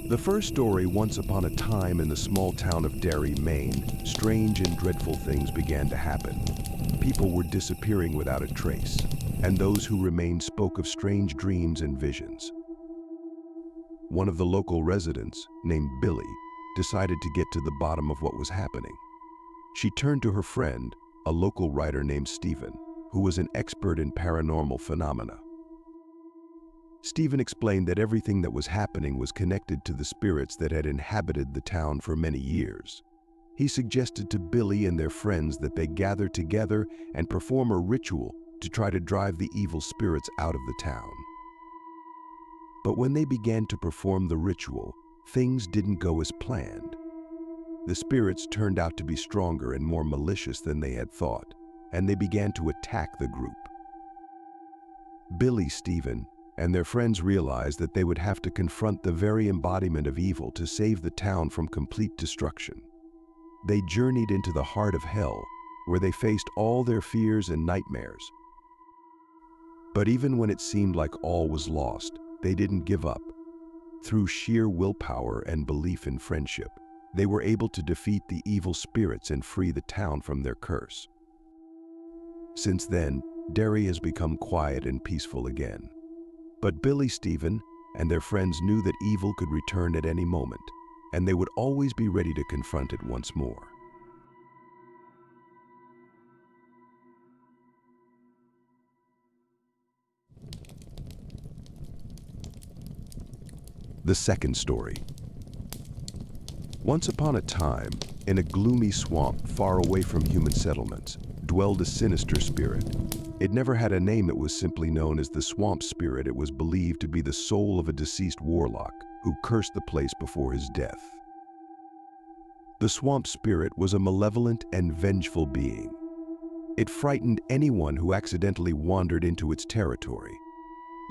The first story, once upon a time in the small town of Derry, Maine, strange and dreadful things began to happen. People were disappearing without a trace, and those who remained spoke of strange dreams and visions. One of the local residents, named Billy, decided to get to the bottom of what was happening. She turned to her friend, a local writer named Stephen, who was an expert in paranormal phenomena. Stephen explained that everything that was happening was connected to the spirits that had inhabited the town for many years. He suggested to Billy and their friends that they gather together and perform a ritual to try to drive the evil spirits out of the town. But when they began to perform the ritual, things didn't go as planned. The spirits turned out to be stronger and more malicious than they had thought, and they began to attack the group. Billy, Stephen, and their friends realized that they would have to confront the very embodiment of evil to save the town from complete destruction. They journeyed into the heart of hell, where they faced all their fears and nightmares. But even when it seemed like all was lost, they didn't give up. Through sheer willpower and belief in friendship, they were able to defeat the evil spirits and free the town from their curse. Since then, Derry has become quiet and peaceful again. But Billy, Stephen, and their friends knew that evil could return at any moment, and they would always be ready to confront it once more. The second story. Once upon a time, in a gloomy swamp far away from human settlements, dwelled a sinister spirit. It never had a name. It was simply known as the swamp spirit. It was believed to be the soul of a deceased warlock who cursed the place before his death. The swamp spirit was a malevolent and vengeful being. It frightened anyone who accidentally wandered into its territory.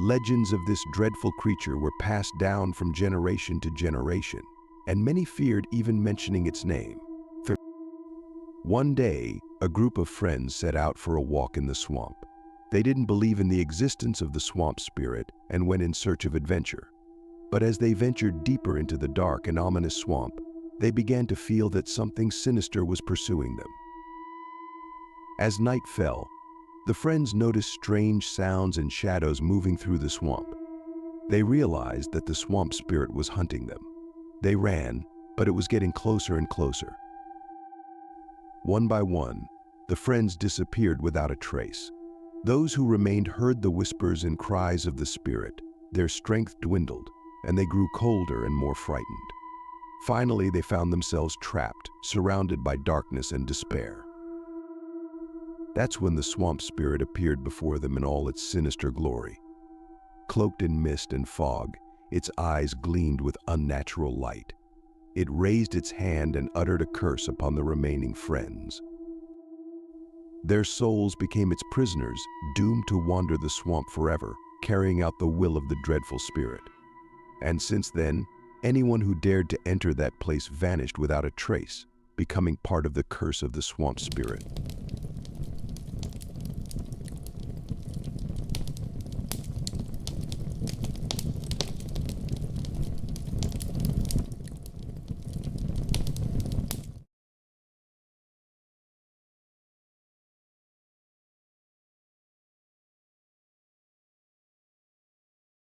Legends of this dreadful creature were passed down from generation to generation, and many feared even mentioning its name. One day, a group of friends set out for a walk in the swamp. They didn't believe in the existence of the swamp spirit and went in search of adventure. But as they ventured deeper into the dark and ominous swamp, they began to feel that something sinister was pursuing them. As night fell, the friends noticed strange sounds and shadows moving through the swamp. They realized that the swamp spirit was hunting them. They ran, but it was getting closer and closer. One by one, the friends disappeared without a trace. Those who remained heard the whispers and cries of the spirit. Their strength dwindled, and they grew colder and more frightened. Finally, they found themselves trapped, surrounded by darkness and despair. That's when the swamp spirit appeared before them in all its sinister glory. Cloaked in mist and fog, its eyes gleamed with unnatural light. It raised its hand and uttered a curse upon the remaining friends. Their souls became its prisoners, doomed to wander the swamp forever, carrying out the will of the dreadful spirit. And since then, anyone who dared to enter that place vanished without a trace, becoming part of the curse of the swamp spirit.